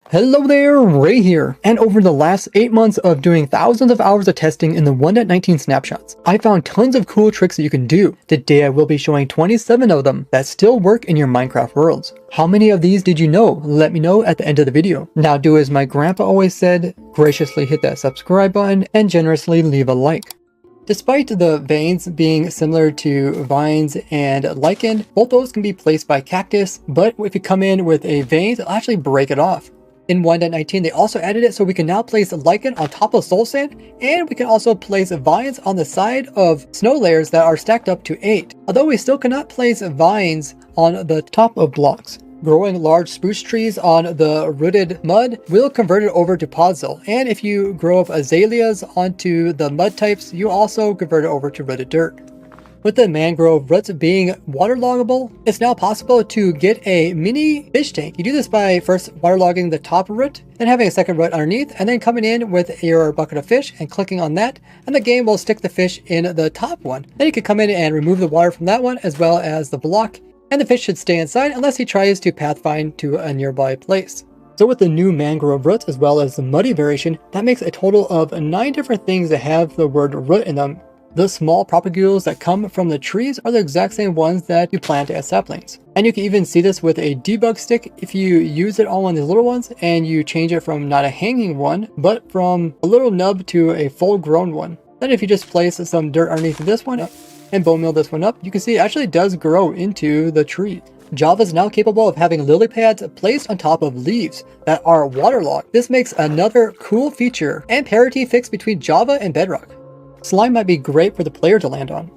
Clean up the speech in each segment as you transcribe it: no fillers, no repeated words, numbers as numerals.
Hello there, Ray here. And over the last 8 months of doing thousands of hours of testing in the 1.19 snapshots, I found tons of cool tricks that you can do. Today I will be showing 27 of them that still work in your Minecraft worlds. How many of these did you know? Let me know at the end of the video. Now do as my grandpa always said, graciously hit that subscribe button and generously leave a like. Despite the veins being similar to vines and lichen, both those can be placed by cactus, but if you come in with a vein, it'll actually break it off. In 1.19, they also added it so we can now place lichen on top of soul sand, and we can also place vines on the side of snow layers that are stacked up to 8. Although we still cannot place vines on the top of blocks. Growing large spruce trees on the rooted mud will convert it over to podzol, and if you grow up azaleas onto the mud types, you also convert it over to rooted dirt. With the mangrove roots being waterloggable, it's now possible to get a mini fish tank. You do this by first waterlogging the top root, then having a second root underneath, and then coming in with your bucket of fish and clicking on that, and the game will stick the fish in the top one. Then you can come in and remove the water from that one as well as the block, and the fish should stay inside unless he tries to pathfind to a nearby place. So with the new mangrove roots as well as the muddy variation, that makes a total of 9 different things that have the word root in them. The small propagules that come from the trees are the exact same ones that you plant as saplings. And you can even see this with a debug stick if you use it on one of these little ones and you change it from not a hanging one, but from a little nub to a full grown one. Then if you just place some dirt underneath this one and bone meal this one up, you can see it actually does grow into the tree. Java is now capable of having lily pads placed on top of leaves that are waterlogged. This makes another cool feature and parity fix between Java and Bedrock. Slime might be great for the player to land on,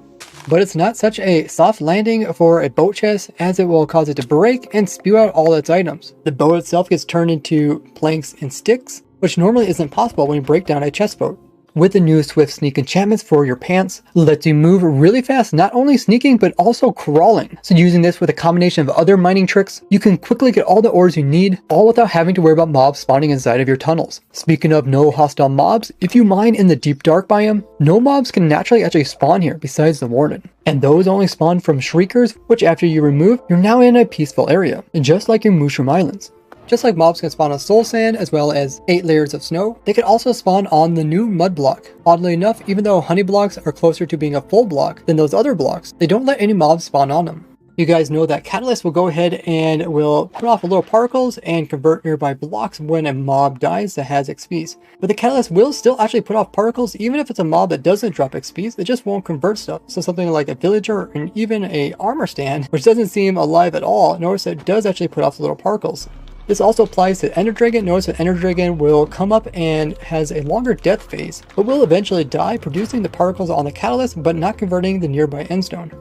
but it's not such a soft landing for a boat chest as it will cause it to break and spew out all its items. The boat itself gets turned into planks and sticks, which normally isn't possible when you break down a chest boat. With the new Swift Sneak enchantments for your pants, lets you move really fast, not only sneaking, but also crawling. So using this with a combination of other mining tricks, you can quickly get all the ores you need, all without having to worry about mobs spawning inside of your tunnels. Speaking of no hostile mobs, if you mine in the deep dark biome, no mobs can naturally actually spawn here besides the warden. And those only spawn from shriekers, which after you remove, you're now in a peaceful area, just like your Mushroom Islands. Just like mobs can spawn on soul sand as well as 8 layers of snow, they can also spawn on the new mud block. Oddly enough, even though honey blocks are closer to being a full block than those other blocks, they don't let any mobs spawn on them. You guys know that Catalyst will go ahead and will put off little particles and convert nearby blocks when a mob dies that has XPs. But the Catalyst will still actually put off particles even if it's a mob that doesn't drop XPs, it just won't convert stuff. So something like a villager and even a armor stand, which doesn't seem alive at all, notice it does actually put off the little particles. This also applies to Ender Dragon. Notice that Ender Dragon will come up and has a longer death phase, but will eventually die, producing the particles on the catalyst, but not converting the nearby endstone.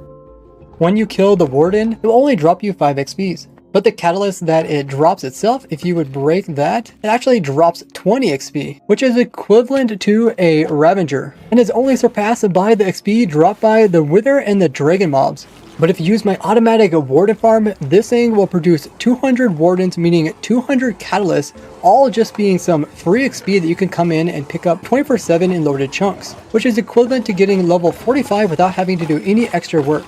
When you kill the warden, it will only drop you 5 XPs. But the catalyst that it drops itself, if you would break that, it actually drops 20 XP, which is equivalent to a Ravager, and is only surpassed by the XP dropped by the Wither and the Dragon mobs. But if you use my automatic warden farm, this thing will produce 200 wardens, meaning 200 catalysts, all just being some free XP that you can come in and pick up 24/7 in loaded chunks, which is equivalent to getting level 45 without having to do any extra work.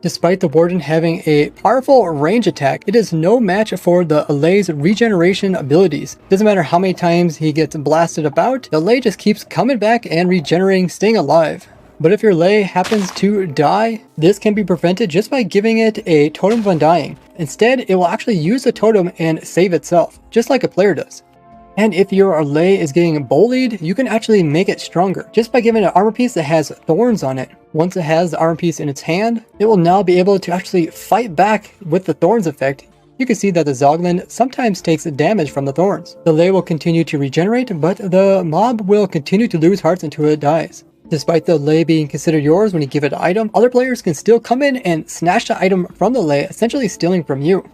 Despite the warden having a powerful range attack, it is no match for the Alay's regeneration abilities. Doesn't matter how many times he gets blasted about, the Alay just keeps coming back and regenerating, staying alive. But if your Lay happens to die, this can be prevented just by giving it a totem of undying. Instead, it will actually use the totem and save itself, just like a player does. And if your Lay is getting bullied, you can actually make it stronger, just by giving it an armor piece that has thorns on it. Once it has the armor piece in its hand, it will now be able to actually fight back with the thorns effect. You can see that the Zoglin sometimes takes damage from the thorns. The Lay will continue to regenerate, but the mob will continue to lose hearts until it dies. Despite the Lay being considered yours when you give it an item, other players can still come in and snatch the item from the Lay, essentially stealing from you.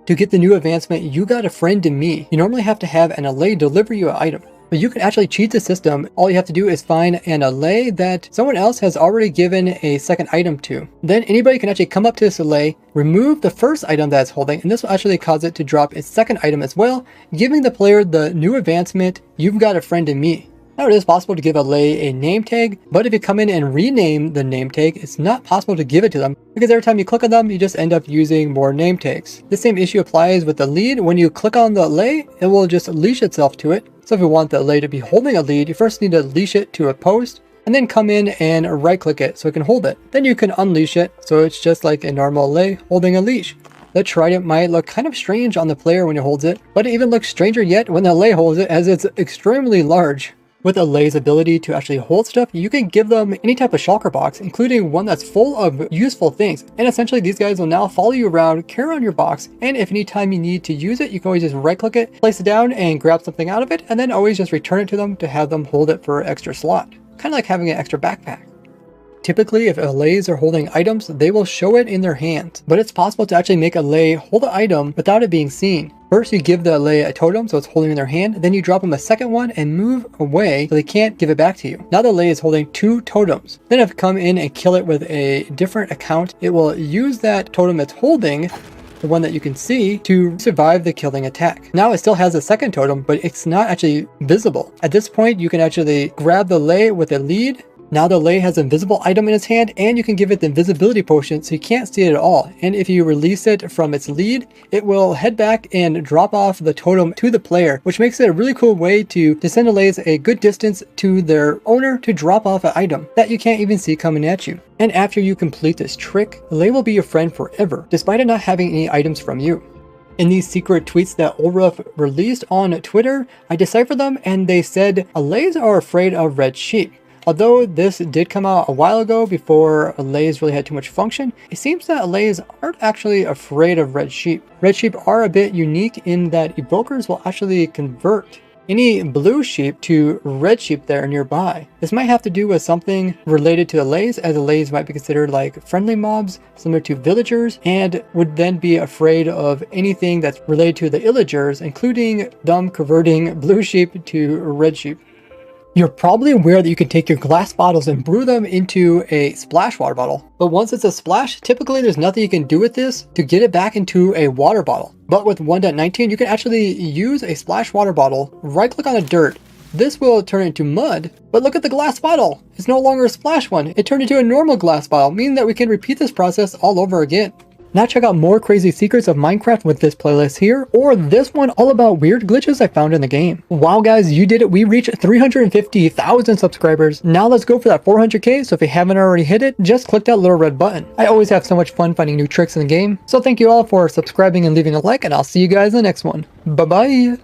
To get the new advancement, you got a friend in me. You normally have to have an Lay deliver you an item, but you can actually cheat the system. All you have to do is find an Lay that someone else has already given a second item to. Then anybody can actually come up to this Lay, remove the first item that it's holding, and this will actually cause it to drop its second item as well, giving the player the new advancement, you've got a friend in me. Now it is possible to give a lay a name tag, but if you come in and rename the name tag, it's not possible to give it to them because every time you click on them, you just end up using more name tags. The same issue applies with the lead. When you click on the lay, it will just leash itself to it. So if you want the lay to be holding a lead, you first need to leash it to a post and then come in and right click it so it can hold it. Then you can unleash it so it's just like a normal lay holding a leash. The trident might look kind of strange on the player when it holds it, but it even looks stranger yet when the lay holds it as it's extremely large. With a lay's ability to actually hold stuff, you can give them any type of shulker box, including one that's full of useful things. And essentially these guys will now follow you around, carry around your box, and if any time you need to use it, you can always just right click it, place it down and grab something out of it, and then always just return it to them to have them hold it for an extra slot. Kind of like having an extra backpack. Typically, if lays are holding items, they will show it in their hands, but it's possible to actually make a lay hold an item without it being seen. First, you give the lay a totem, so it's holding in their hand, then you drop them a second one and move away so they can't give it back to you. Now the lay is holding 2 totems. Then if you come in and kill it with a different account, it will use that totem it's holding, the one that you can see, to survive the killing attack. Now it still has a second totem, but it's not actually visible. At this point, you can actually grab the lay with a lead. Now the lay has an invisible item in its hand, and you can give it the invisibility potion so you can't see it at all. And if you release it from its lead, it will head back and drop off the totem to the player, which makes it a really cool way to send the lays a good distance to their owner to drop off an item that you can't even see coming at you. And after you complete this trick, the lay will be your friend forever, despite it not having any items from you. In these secret tweets that Ulruf released on Twitter, I deciphered them and they said, lays are afraid of red sheep. Although this did come out a while ago before lays really had too much function, it seems that lays aren't actually afraid of red sheep. Red sheep are a bit unique in that evokers will actually convert any blue sheep to red sheep that are nearby. This might have to do with something related to the lays, as the lays might be considered like friendly mobs similar to villagers and would then be afraid of anything that's related to the illagers, including them converting blue sheep to red sheep. You're probably aware that you can take your glass bottles and brew them into a splash water bottle. But once it's a splash, typically there's nothing you can do with this to get it back into a water bottle. But with 1.19, you can actually use a splash water bottle, right click on the dirt. This will turn into mud, but look at the glass bottle. It's no longer a splash one. It turned into a normal glass bottle, meaning that we can repeat this process all over again. Now check out more crazy secrets of Minecraft with this playlist here, or this one all about weird glitches I found in the game. Wow guys, you did it. We reached 350,000 subscribers. Now let's go for that 400k, so if you haven't already hit it, just click that little red button. I always have so much fun finding new tricks in the game, so thank you all for subscribing and leaving a like, and I'll see you guys in the next one. Bye bye!